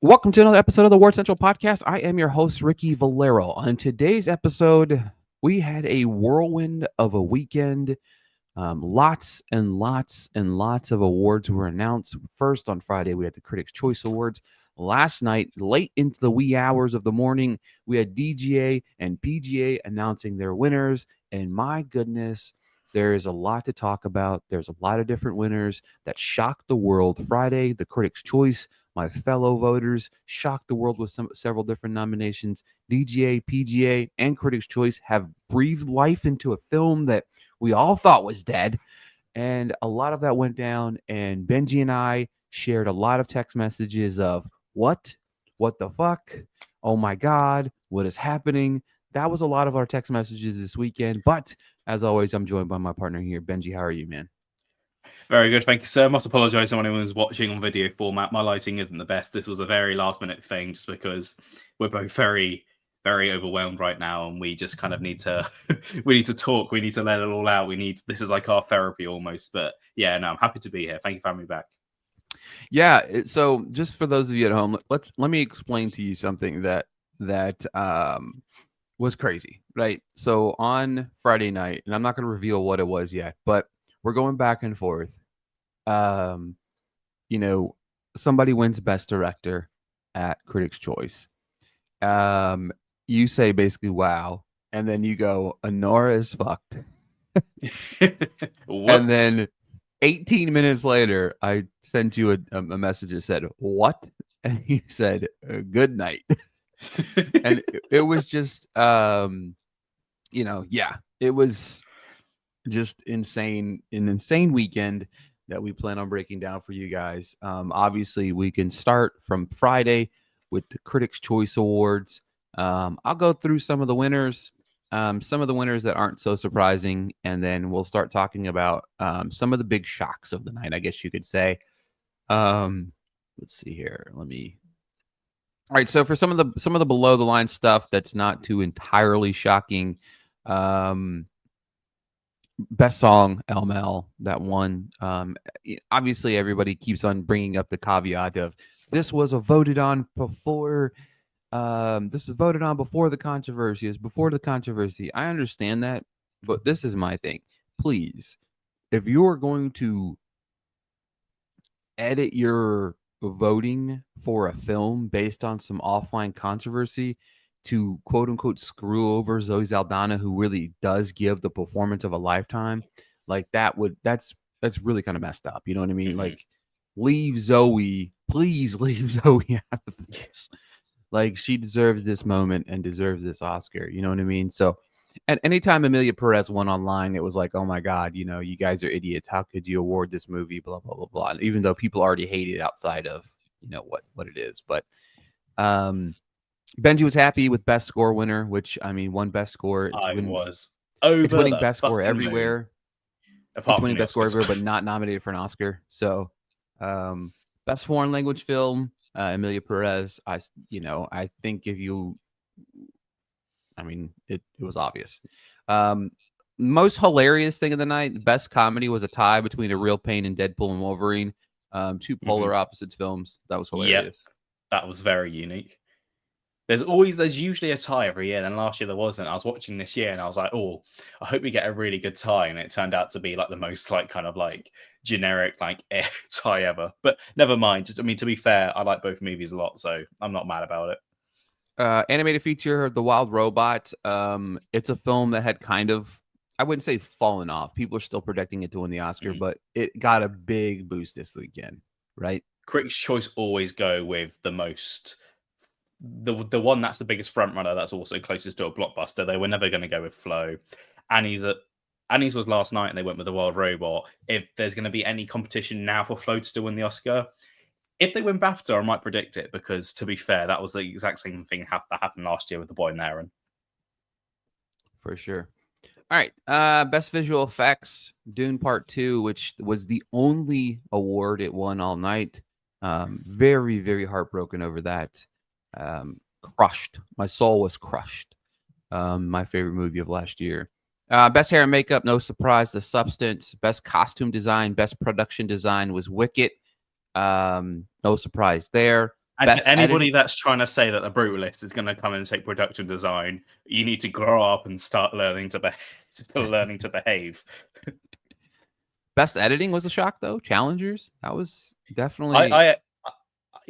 Welcome to another episode of the Ward Central Podcast. I am your host, Ricky Valero. On today's episode, we had a whirlwind of a weekend. Lots and lots and lots of awards were announced. First, on Friday, we had the Critics' Choice Awards. Last night, late into the wee hours of the morning, we had DGA and PGA announcing their winners. And my goodness, there is a lot to talk about. There's a lot of different winners that shocked the world. Friday, the Critics' Choice, my fellow voters, shocked the world with several different nominations. DGA, PGA, and Critics' Choice have breathed life into a film that we all thought was dead. And a lot of that went down. And Benji and I shared a lot of text messages of what the fuck? Oh my God, what is happening? That was a lot of our text messages this weekend. But as always, I'm joined by my partner here. Benji, how are you, man? Very good, thank you, sir. Must apologise to anyone who's watching on video format. My lighting isn't the best. This was a very last-minute thing, just because we're both very, very overwhelmed right now, and we just kind of need to, we need to talk. We need to let it all out. This is like our therapy almost. But yeah, no, I'm happy to be here. Thank you for having me back. Yeah. So just for those of you at home, let me explain to you something that was crazy, right? So on Friday night, and I'm not going to reveal what it was yet, but we're going back and forth. Um, you know, somebody wins Best Director at Critics' Choice. You say basically, "Wow," and then you go, "Anora is fucked," and then 18 minutes later, I sent you a message that said, "What?" And you said, "Good night." And it was just, yeah, it was just insane, an insane weekend that we plan on breaking down for you guys. Obviously, we can start from Friday with the Critics' Choice Awards. I'll go through some of the winners. Some of the winners that aren't so surprising, and then we'll start talking about some of the big shocks of the night, I guess you could say. Let's see here. All right, so for some of the below the line stuff that's not too entirely shocking, best song LML that won. Obviously, everybody keeps on bringing up the caveat of this was voted on before. This was voted on before the controversy. It's before the controversy. I understand that, but this is my thing. Please, if you're going to edit your voting for a film based on some offline controversy to quote unquote screw over Zoe Saldana, who really does give the performance of a lifetime, like that's really kind of messed up. You know what I mean? Mm-hmm. Like, leave Zoe, please leave Zoe out of this. Like, she deserves this moment and deserves this Oscar. You know what I mean? So, at any time Amelia Perez won online, it was like, oh my God, you guys are idiots. How could you award this movie? Blah, blah, blah, blah. Even though people already hate it outside of, what it is. But Benji was happy with best score winner, which, I mean, won best score. Was It's over winning the best score fucking moon. everywhere. Apart It's from winning the best score Oscars. everywhere, but not nominated for an Oscar. So, best foreign language film, Amelia Perez. I think it was obvious. Most hilarious thing of the night, best comedy was a tie between A Real Pain and Deadpool and Wolverine. Two polar opposites films. That was hilarious. Yep, that was very unique. There's usually a tie every year, and last year there wasn't. I was watching this year and I was like, oh, I hope we get a really good tie. And it turned out to be like the most kind of generic tie ever. But never mind. I mean, to be fair, I like both movies a lot, so I'm not mad about it. Animated feature, The Wild Robot. It's a film that had kind of, I wouldn't say fallen off. People are still predicting it to win the Oscar, but it got a big boost this weekend, right? Critics' Choice always go with the most, the one that's the biggest front runner, that's also closest to a blockbuster. They were never going to go with Flow. Annie's was last night, and they went with The Wild Robot. If there's going to be any competition now for Flow to still win the Oscar, if they win BAFTA, I might predict it, because to be fair, that was the exact same thing that happened last year with The Boy and Aaron. For sure. All right. Best visual effects, Dune Part 2, which was the only award it won all night. Very, very heartbroken over that. Crushed. My soul was crushed. My favorite movie of last year. Best hair and makeup, no surprise, The Substance. Best costume design, best production design was Wicked. No surprise there. And Best to anybody editing. that's trying to say that a brutalist is going to come and take production design, you need to grow up and start learning to behave. Best editing was a shock, though. Challengers. That was definitely. I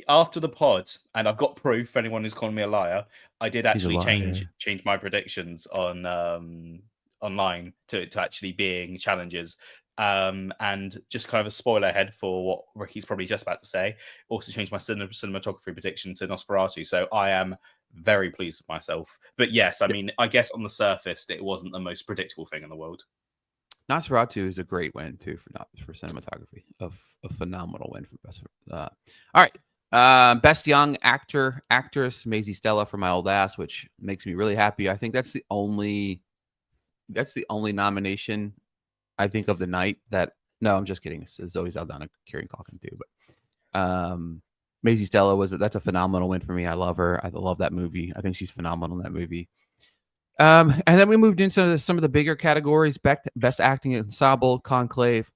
after the pod, and I've got proof for anyone who's calling me a liar. I did He's a actually change liar. my predictions on online to actually being challenges. And just kind of a spoiler ahead for what Ricky's probably just about to say. Also changed my cinematography prediction to Nosferatu, so I am very pleased with myself. But yes, I mean, I guess on the surface, it wasn't the most predictable thing in the world. Nosferatu is a great win too for cinematography. A phenomenal win for best. All right, best young actress Maisie Stella for My Old Ass, which makes me really happy. I think that's the only nomination I think of the night. That no, I'm just kidding. It's Zoe Saldana, Kieran Culkin too, but Maisie Stella that's a phenomenal win for me. I love her. I love that movie. I think she's phenomenal in that movie. And then we moved into some of the bigger categories: best acting ensemble, Conclave.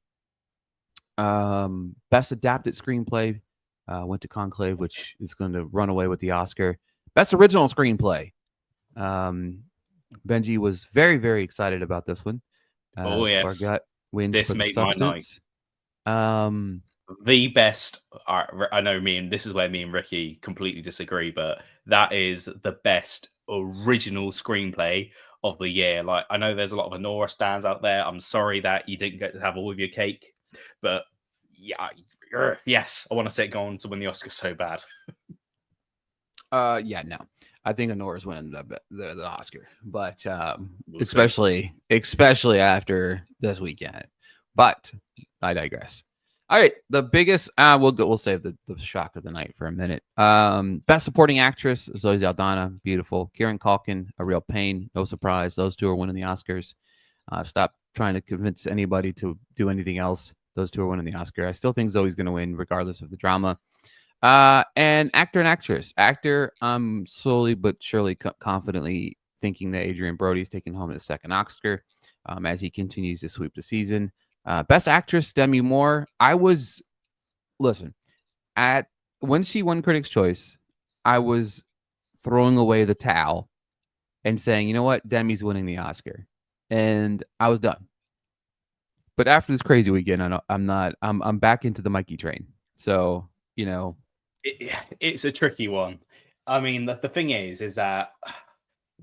Best adapted screenplay went to Conclave, which is going to run away with the Oscar. Best original screenplay. Benji was very, very excited about this one. Oh yes, Spargat wins this for The made my night. Substance. The best. I know this is where me and Ricky completely disagree, but that is the best original screenplay of the year. Like, I know there's a lot of Anora stands out there. I'm sorry that you didn't get to have all of your cake, but yeah, yes, I want to see it go on to win the Oscar so bad. Yeah, no, I think Anora's winning the Oscar, but We'll especially after this weekend. But I digress. All right, the biggest we'll save the shock of the night for a minute. Best supporting actress Zoe Saldana, beautiful. Kieran Culkin, a real pain, no surprise. Those two are winning the Oscars. Stop trying to convince anybody to do anything else. Those two are winning the Oscar. I still think Zoe's going to win regardless of the drama. And actor and actress. Actor, I'm slowly but surely confidently thinking that Adrian Brody's taking home his second Oscar as he continues to sweep the season. Best actress, Demi Moore. When she won Critics' Choice, I was throwing away the towel and saying, you know what, Demi's winning the Oscar, and I was done. But after this crazy weekend, I'm back into the Mikey train. So it's a tricky one. I mean, the thing is that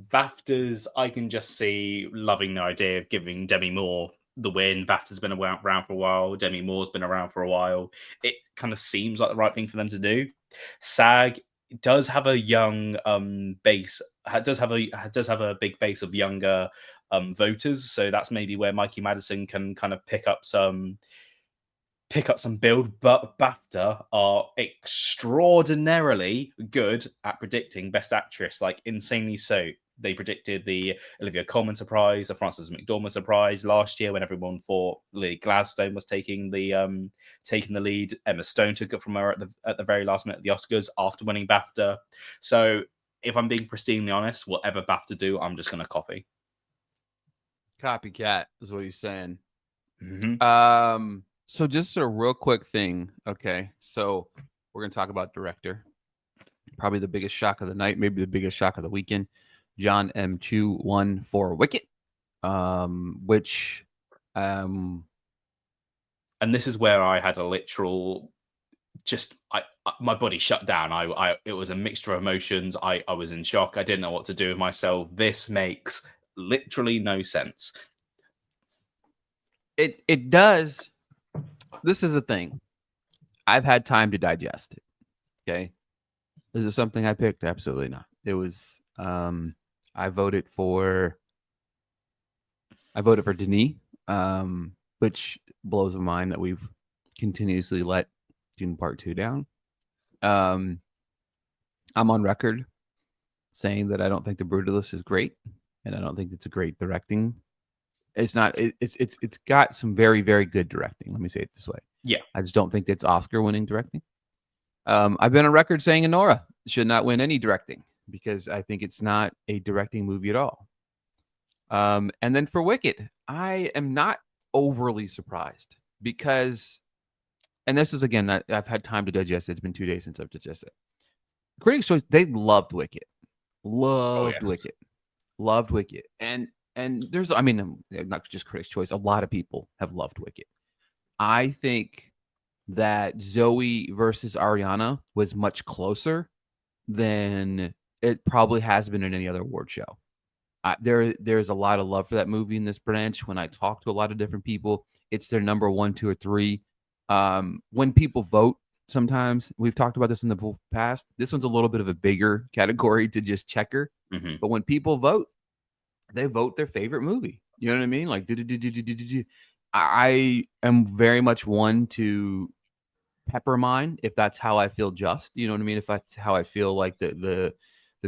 BAFTAs, I can just see loving the idea of giving Demi Moore the win. BAFTA's been around for a while. Demi Moore's been around for a while. It kind of seems like the right thing for them to do. SAG does have a young base. Does have a big base of younger voters. So that's maybe where Mikey Madison can kind of pick up some build. But BAFTA are extraordinarily good at predicting best actress, like insanely so. They predicted the Olivia Colman surprise, the Frances McDormand surprise last year when everyone thought Lily Gladstone was taking the lead. Emma Stone took it from her at the very last minute of the Oscars after winning BAFTA. So if I'm being pristinely honest, whatever BAFTA do, I'm just going to copy. Copycat is what he's saying. Mm-hmm. So just a real quick thing. Okay, so we're going to talk about director. Probably the biggest shock of the night, maybe the biggest shock of the weekend. John M. Chu won for Wicket, which, and this is where I had a literal, my body shut down. It was a mixture of emotions. I was in shock. I didn't know what to do with myself. This makes literally no sense. It does. This is the thing. I've had time to digest it. Okay. Is it something I picked? Absolutely not. It was, I voted for Denis, which blows my mind that we've continuously let Dune Part 2 down. I'm on record saying that I don't think The Brutalist is great, and I don't think it's a great directing. It's not. It's got some very, very good directing. Let me say it this way. Yeah, I just don't think it's Oscar-winning directing. I've been on record saying Anora should not win any directing because I think it's not a directing movie at all. And then for Wicket, I am not overly surprised because, and this is again, I've had time to digest it. It's been 2 days since I've digested it. Critics' Choice, they loved Wicked, Oh loved yes. Wicked, loved Wicked, and there's, I mean, not just Critics' Choice. A lot of people have loved Wicked. I think that Zoe versus Ariana was much closer than it probably has been in any other award show. There's a lot of love for that movie in this branch. When I talk to a lot of different people, it's their number one, two, or three. When people vote, sometimes we've talked about this in the past. This one's a little bit of a bigger category to just checker, Hmm. but when people vote, they vote their favorite movie. You know what I mean? Like, I am very much one to pepper mine if that's how I feel just. You know what I mean? If that's how I feel like the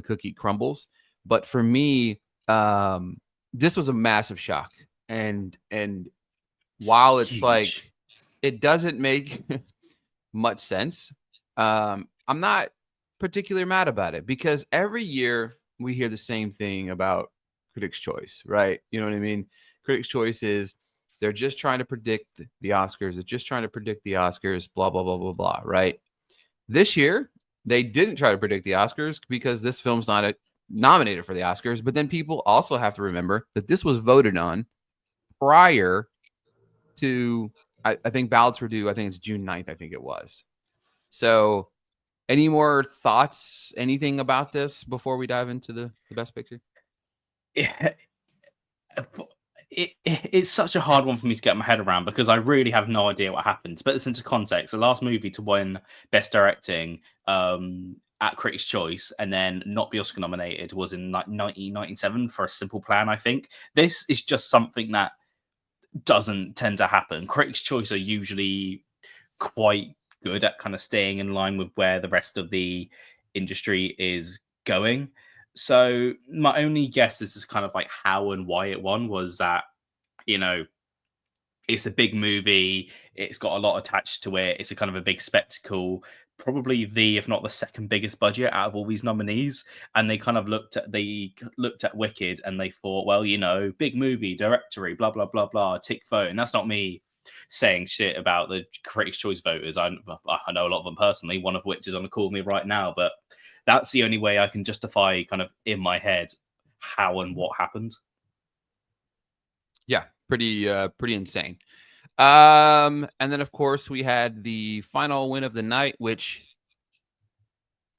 cookie crumbles. But for me, this was a massive shock. And while it's Huge. like it doesn't make much sense, I'm not particularly mad about it because every year we hear the same thing about Critics' Choice, right? You know what I mean? Critics' Choice is they're just trying to predict the Oscars. They're just trying to predict the Oscars, blah, blah, blah, blah, blah, right? This year, they didn't try to predict the Oscars because this film's not nominated for the Oscars. But then people also have to remember that this was voted on prior to, I think ballots were due, I think it's June 9th, I think it was. So, any more thoughts, anything about this before we dive into the best picture? It, it's such a hard one for me to get my head around because I really have no idea what happened. To put this into context, the last movie to win Best Directing at Critics' Choice and then not be Oscar nominated was in like 1997 for A Simple Plan, I think. This is just something that doesn't tend to happen. Critics' Choice are usually quite good at kind of staying in line with where the rest of the industry is going. So my only guess is kind of like how and why it won was that, you know, it's a big movie, it's got a lot attached to it, it's a kind of a big spectacle, probably the if not the second biggest budget out of all these nominees, and they looked at Wicked and they thought, well, you know, big movie, directory, blah blah blah blah, tick vote. And that's not me saying shit about the Critics' Choice voters. I know a lot of them personally, one of which is on the call with me right now, but that's the only way I can justify kind of in my head how and what happened. Yeah, pretty insane. And then of course we had the final win of the night, which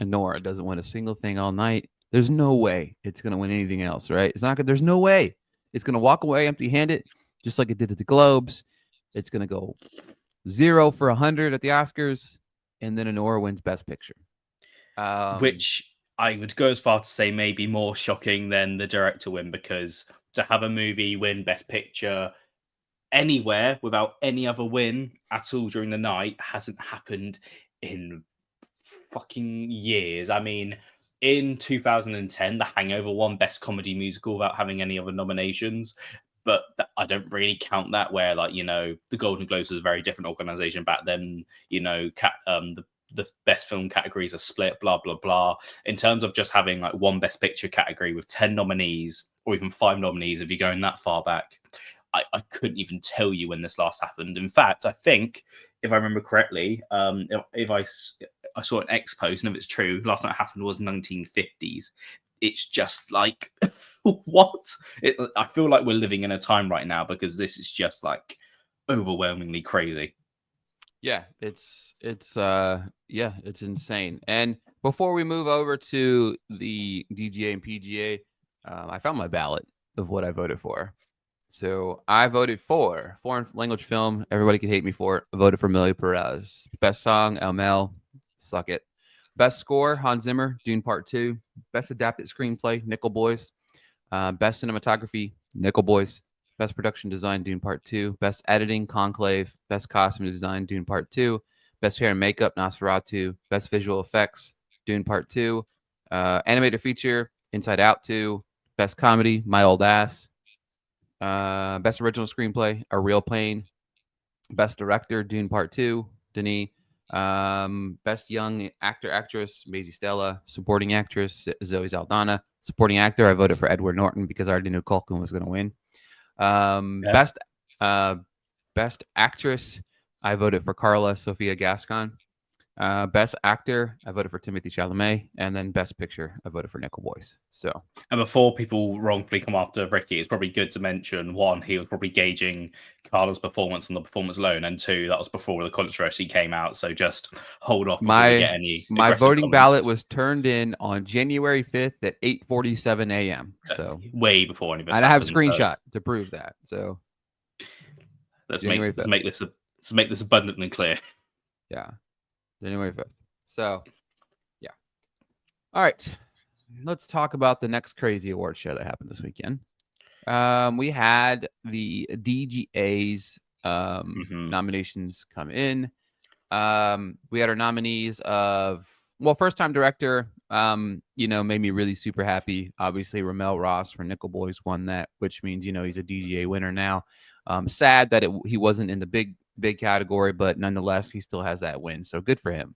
Anora doesn't win a single thing all night. There's no way it's gonna win anything else, right? It's not gonna. There's no way it's gonna walk away empty-handed, just like it did at the Globes. It's gonna go 0 for 100 at the Oscars, and then Anora wins Best Picture. Um, Which I would go as far to say maybe more shocking than the director win, because to have a movie win Best Picture anywhere without any other win at all during the night hasn't happened in fucking years. I mean, in 2010, The Hangover won Best Comedy Musical without having any other nominations. But I don't really count that. Where, like, you know, the Golden Globes was a very different organization back then. You know, the best film categories are split. Blah blah blah. In terms of just having like one Best Picture category with 10 nominees or even 5 nominees, if you're going that far back, I couldn't even tell you when this last happened. In fact, I think if I remember correctly, if I saw an X post, and if it's true, last time it happened was 1950s. It's just like, what? I feel like we're living in a time right now because this is just like overwhelmingly crazy. yeah, it's insane. And before we move over to the DGA and PGA, I found my ballot of what I voted for. So I voted for foreign language film. Everybody can hate me for it. I voted for Millie Perez. Best song, El Mel, Suck It. Best score, Hans Zimmer, Dune Part 2. Best adapted screenplay, Nickel Boys. Best cinematography, Nickel Boys. Best production design, Dune Part 2. Best editing, Conclave. Best costume design, Dune Part 2. Best hair and makeup, Nosferatu. Best visual effects, Dune Part 2. Animated feature, Inside Out 2. Best comedy, My Old Ass. Best original screenplay, A Real Pain. Best director, Dune Part 2, Denis. Best young actor, actress, Maisie Stella. Supporting actress, Zoe Saldana. Supporting actor, I voted for Edward Norton because I already knew Culkin was going to win. Yeah. Best actress, I voted for Carla Sofia Gascon. Best actor, I voted for Timothy Chalamet, and then Best Picture, I voted for Nickel Boys. So, And before people wrongfully come after Ricky, it's probably good to mention one, he was probably gauging Carla's performance on the performance alone, and two, that was before the controversy came out. So just hold off before we get any my aggressive voting ballot comments. was turned in on January 5th at 8:47 a.m. So, way before any of this and I have happened. screenshot to prove that. So, let's January make 5th. let's make this abundantly clear. Yeah, January 5th. So, yeah. All right. Let's talk about the next crazy award show that happened this weekend. We had the DGA's nominations come in. We had our nominees of first time director. Made me really super happy. Obviously, Ramel Ross for Nickel Boys won that, which means he's a DGA winner now. Sad that he wasn't in the big category, but nonetheless, he still has that win. So good for him.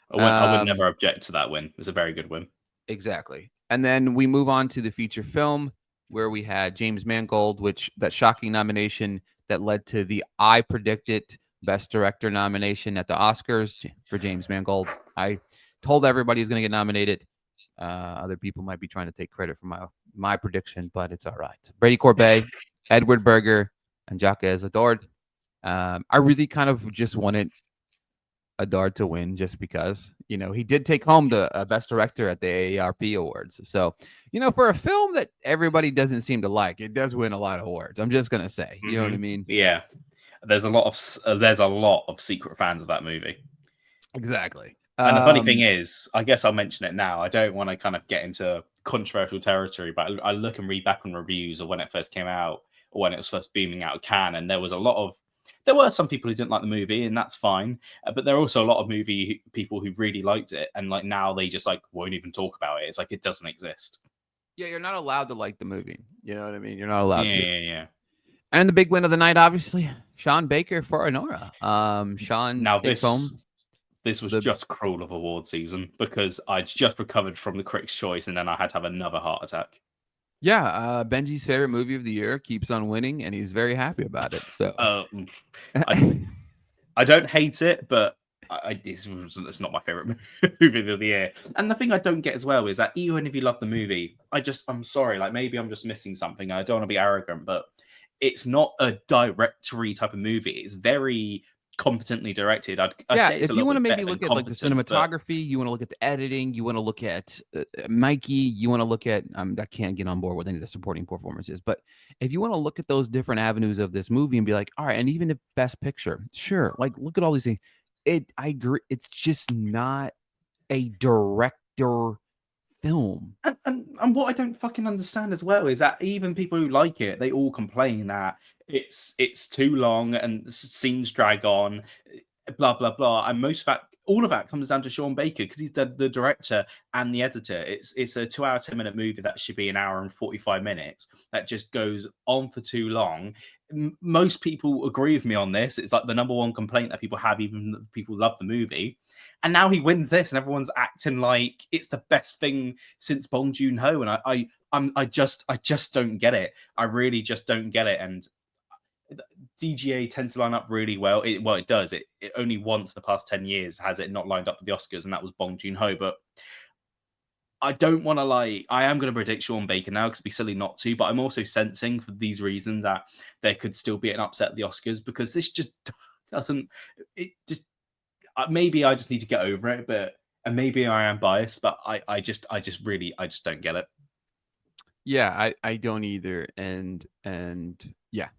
I would never object to that win. It was a very good win. Exactly. And then we move on to the feature film, where we had James Mangold, that shocking nomination that led to the I predicted Best Director nomination at the Oscars for James Mangold. I told everybody he's going to get nominated. Other people might be trying to take credit for my prediction, but it's all right. Brady Corbet, Edward Berger, and Jacques Adord. I really kind of just wanted Adard to win just because, he did take home the Best Director at the AARP Awards. So, for a film that everybody doesn't seem to like, it does win a lot of awards. I'm just going to say, you know what I mean? Yeah. There's a lot of secret fans of that movie. Exactly. And the funny thing is, I guess I'll mention it now. I don't want to kind of get into controversial territory, but I look and read back on reviews of when it first came out or when it was first beaming out of Cannes, and there were some people who didn't like the movie, and that's fine. But there are also a lot of movie people who really liked it, and like now they just like won't even talk about it. It's like it doesn't exist. Yeah, you're not allowed to like the movie. You know what I mean? You're not allowed to. Yeah. And the big win of the night, obviously, Sean Baker for Anora. Sean Now takes home. This was just cruel of award season because I'd just recovered from the Critics' Choice and then I had to have another heart attack. Yeah, Benji's favorite movie of the year keeps on winning, and he's very happy about it. So I don't hate it, but it's not my favorite movie of the year. And the thing I don't get as well is that even if you love the movie, I'm sorry, like maybe I'm just missing something. I don't want to be arrogant, but it's not a directory type of movie. It's very competently directed. I'd say it's if you want to maybe look at like the cinematography, you want to look at the editing, you want to look at Mikey, you want to look at I can't get on board with any of the supporting performances, but if you want to look at those different avenues of this movie and be like, all right, and even if Best Picture, sure, like look at all these things. I agree, it's just not a director film. And what I don't fucking understand as well is that even people who like it, they all complain that it's too long and scenes drag on, blah blah blah. And all of that comes down to Sean Baker because he's the director and the editor. It's a 2 hour 10-minute movie that should be an hour and 45 minutes that just goes on for too long. Most people agree with me on this. It's like the number one complaint that people have, even people love the movie. And now he wins this, and everyone's acting like it's the best thing since Bong Joon-ho. And I just don't get it. I really just don't get it. And DGA tends to line up really well. It does. It only once in the past 10 years has it not lined up with the Oscars, and that was Bong Joon-ho. But I don't want to lie. I am going to predict Sean Baker now because it'd be silly not to. But I'm also sensing for these reasons that there could still be an upset at the Oscars because this just doesn't. It just maybe I just need to get over it, and maybe I am biased, but I just don't get it. Yeah, I don't either, and yeah,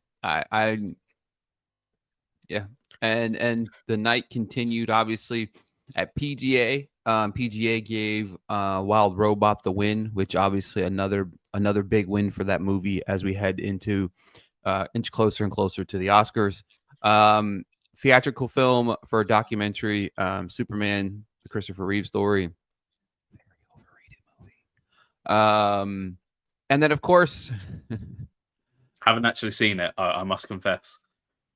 yeah, and the night continued obviously at PGA. PGA gave Wild Robot the win, which obviously another big win for that movie as we head into inch closer and closer to the Oscars. Theatrical film for a documentary, Superman, the Christopher Reeve story. Very overrated movie. And then of course, haven't actually seen it. I must confess.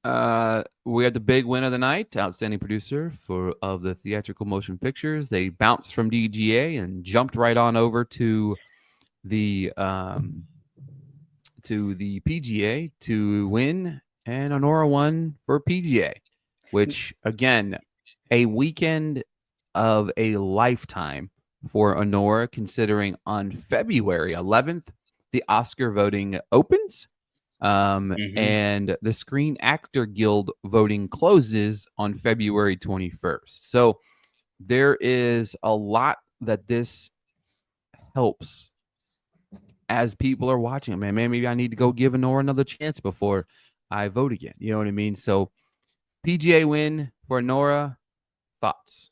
We had the big win of the night, outstanding producer of the theatrical motion pictures. They bounced from DGA and jumped right on over to the PGA to win, and Anora won for PGA. Which again, a weekend of a lifetime for Anora, considering on February 11th, the Oscar voting opens. Hmm. And the Screen Actor Guild voting closes on February 21st. So there is a lot that this helps as people are watching it. Man, maybe I need to go give Anora another chance before I vote again. You know what I mean? So PGA win for Anora. Thoughts?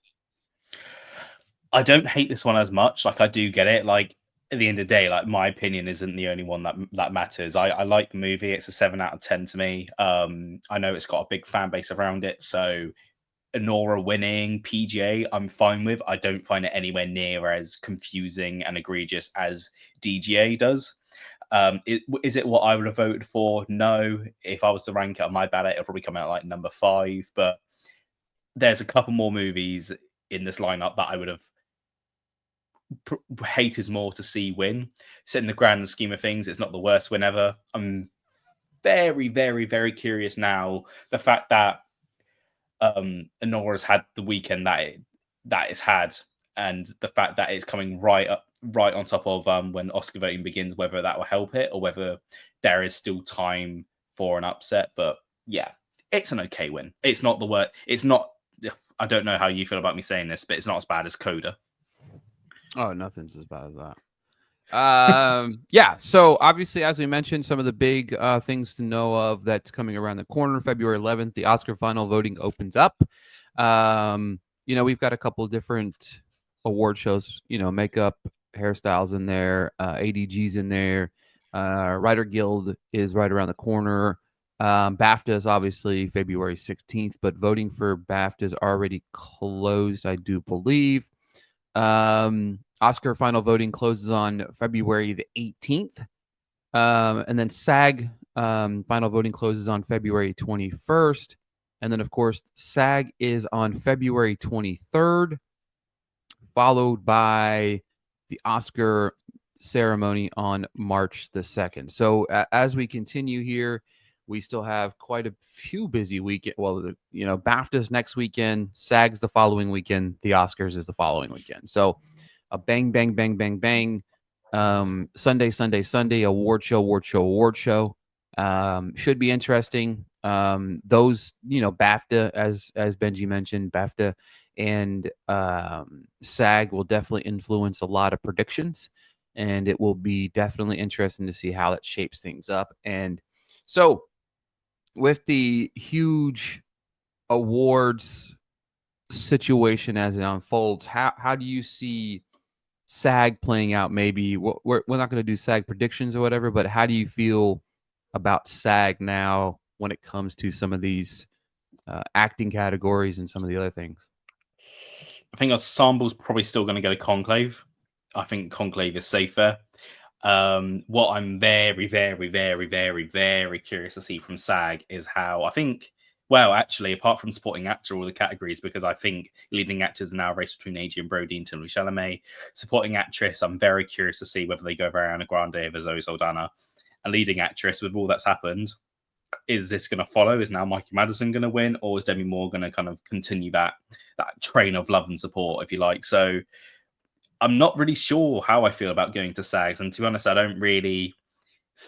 I don't hate this one as much. Like, I do get it. Like, at the end of the day, like, my opinion isn't the only one that matters. I like the movie. It's a 7 out of 10 to me. I know it's got a big fan base around it, so Anora winning PGA, I'm fine with. I don't find it anywhere near as confusing and egregious as DGA does. Is it what I would have voted for? No. If I was to rank it on my ballot, it'll probably come out like number 5. But there's a couple more movies in this lineup that I would have hated more to see win. So in the grand scheme of things, it's not the worst win ever. I'm very, very, very curious now. The fact that Anora's had the weekend that it's had, and the fact that it's coming right on top of when Oscar voting begins, whether that will help it or whether there is still time for an upset. But yeah, it's an okay win. It's not the worst. It's not. I don't know how you feel about me saying this, but it's not as bad as Coda. Oh, nothing's as bad as that. Yeah. So obviously, as we mentioned, some of the big things to know of that's coming around the corner. February 11th, the Oscar final voting opens up. We've got a couple of different award shows. Makeup, hairstyles in there, ADGs in there. Writer Guild is right around the corner. BAFTA is obviously February 16th, but voting for BAFTA is already closed, I do believe. Oscar final voting closes on February the 18th. And then SAG final voting closes on February 21st. And then, of course, SAG is on February 23rd, followed by the Oscar ceremony on March the 2nd. So as we continue here, we still have quite a few busy weekend. Well, BAFTA's next weekend, SAG's the following weekend, the Oscars is the following weekend. So a bang, bang, bang, bang, bang. Sunday, Sunday, Sunday, award show. Should be interesting. Those, BAFTA, as Benji mentioned, BAFTA and SAG will definitely influence a lot of predictions, and it will be definitely interesting to see how it shapes things up. And so, with the huge awards situation as it unfolds, how do you see SAG playing out? Maybe we're not going to do SAG predictions or whatever, but how do you feel about SAG now when it comes to some of these acting categories and some of the other things? I think Ensemble's probably still going to go to Conclave. I think Conclave is safer. What I'm very, very, very, very, very curious to see from SAG is how actually, apart from supporting actor, all the categories, because I think leading actors are now a race between Adrian Brody and Timothy Chalamet. Supporting actress, I'm very curious to see whether they go Ariana Grande over Zoe Saldana. And leading actress, with all that's happened, is this going to follow? Is now Mikey Madison going to win, or is Demi Moore going to kind of continue that train of love and support, if you like? So I'm not really sure how I feel about going to SAGs, and to be honest, I don't really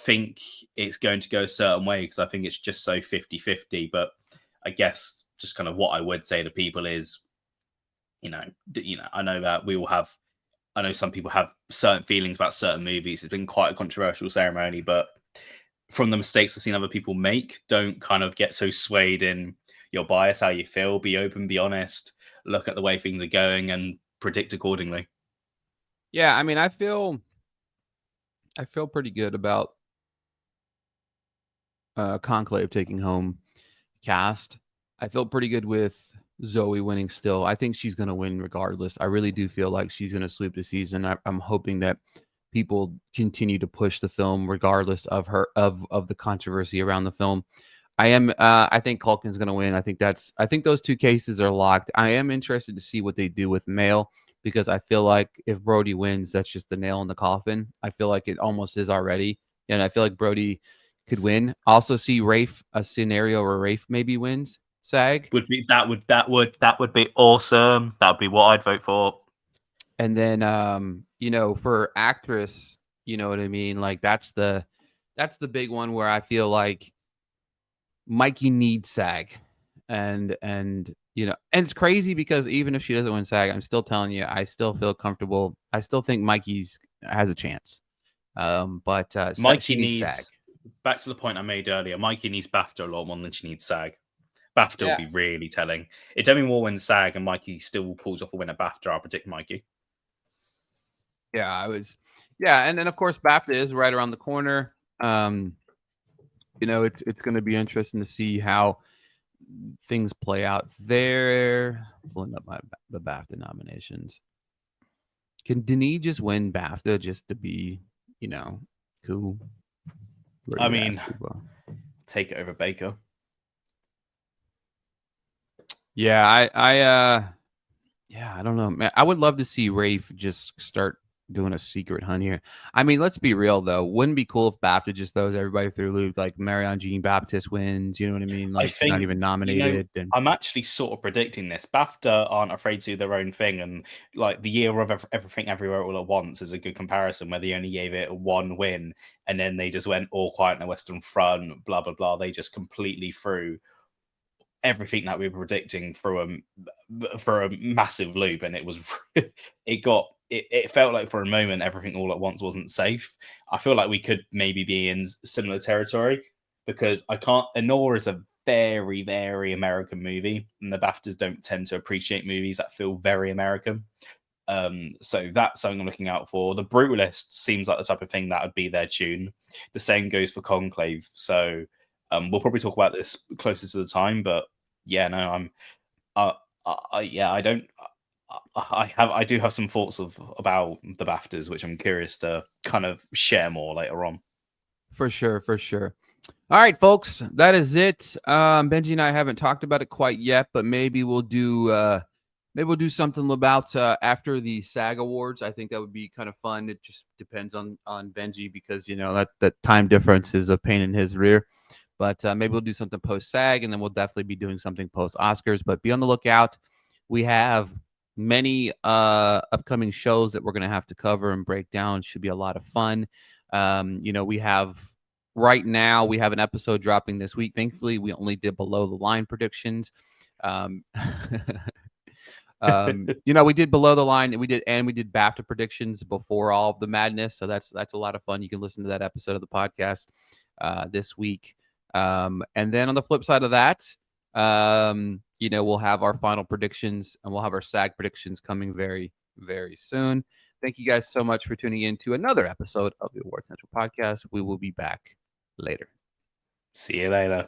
think it's going to go a certain way because I think it's just so 50-50. But I guess just kind of what I would say to people is, I know that I know some people have certain feelings about certain movies. It's been quite a controversial ceremony, but from the mistakes I've seen other people make, don't kind of get so swayed in your bias, how you feel. Be open, be honest, look at the way things are going and predict accordingly. Yeah, I mean, I feel pretty good about Conclave taking home cast. I feel pretty good with Zoe winning still. I think she's going to win regardless. I really do feel like she's going to sweep the season. I'm hoping that people continue to push the film regardless of the controversy around the film. I think Culkin's going to win. I think those two cases are locked. I am interested to see what they do with Mail, because I feel like if Brody wins, that's just the nail in the coffin. I feel like it almost is already. And I feel like Brody could win. Also see Rafe, a scenario where Rafe maybe wins. SAG. Would be that would be awesome. That would be what I'd vote for. And then for actress, you know what I mean? Like that's the big one where I feel like Mikey needs SAG. And and it's crazy because even if she doesn't win SAG, I'm still telling you, I still feel comfortable. I still think Mikey's has a chance. But Mikey she needs SAG. needs, back to the point I made earlier, Mikey needs BAFTA a lot more than she needs SAG. BAFTA will Yeah. be really telling. If Demi Moore wins SAG and Mikey still pulls off a win at BAFTA, I'll predict Mikey. Yeah, and then of course BAFTA is right around the corner. It's going to be interesting to see how things play out there. Pulling up the BAFTA nominations. Can Denis just win BAFTA just to be, cool? I mean, take it over Baker. Yeah, I don't know, man. I would love to see Rafe just start doing a secret hunt here. I mean, let's be real though. Wouldn't it be cool if BAFTA just throws everybody through loop, like Marianne Jean Baptiste wins? You know what I mean? Like she's not even nominated. I'm actually sort of predicting this. BAFTA aren't afraid to do their own thing, and like the year of Everything Everywhere All at Once is a good comparison, where they only gave it one win, and then they just went All Quiet on the Western Front, blah blah blah. They just completely threw everything that we were predicting for a massive loop, and it felt like for a moment Everything All at Once wasn't safe. I feel like we could maybe be in similar territory, because Anora is a very, very American movie, and the BAFTAs don't tend to appreciate movies that feel very American. So that's something I'm looking out for. The Brutalist seems like the type of thing that would be their tune. The same goes for Conclave. So we'll probably talk about this closer to the time, but yeah, no, I do have some thoughts about the BAFTAs, which I'm curious to kind of share more later on. For sure. All right, folks, that is it. Benji and I haven't talked about it quite yet, but maybe we'll do something about after the SAG Awards. I think that would be kind of fun. It just depends on Benji, because that time difference is a pain in his rear. But maybe we'll do something post SAG, and then we'll definitely be doing something post Oscars. But be on the lookout. We have many upcoming shows that we're going to have to cover and break down. Should be a lot of fun. We have right now we have an episode dropping this week. Thankfully, we only did below the line predictions. We did below the line, and we did BAFTA predictions before all of the madness. So that's a lot of fun. You can listen to that episode of the podcast this week. And then on the flip side of that, we'll have our final predictions, and we'll have our SAG predictions coming very, very soon. Thank you guys so much for tuning in to another episode of the Award Central Podcast. We will be back later. See you later.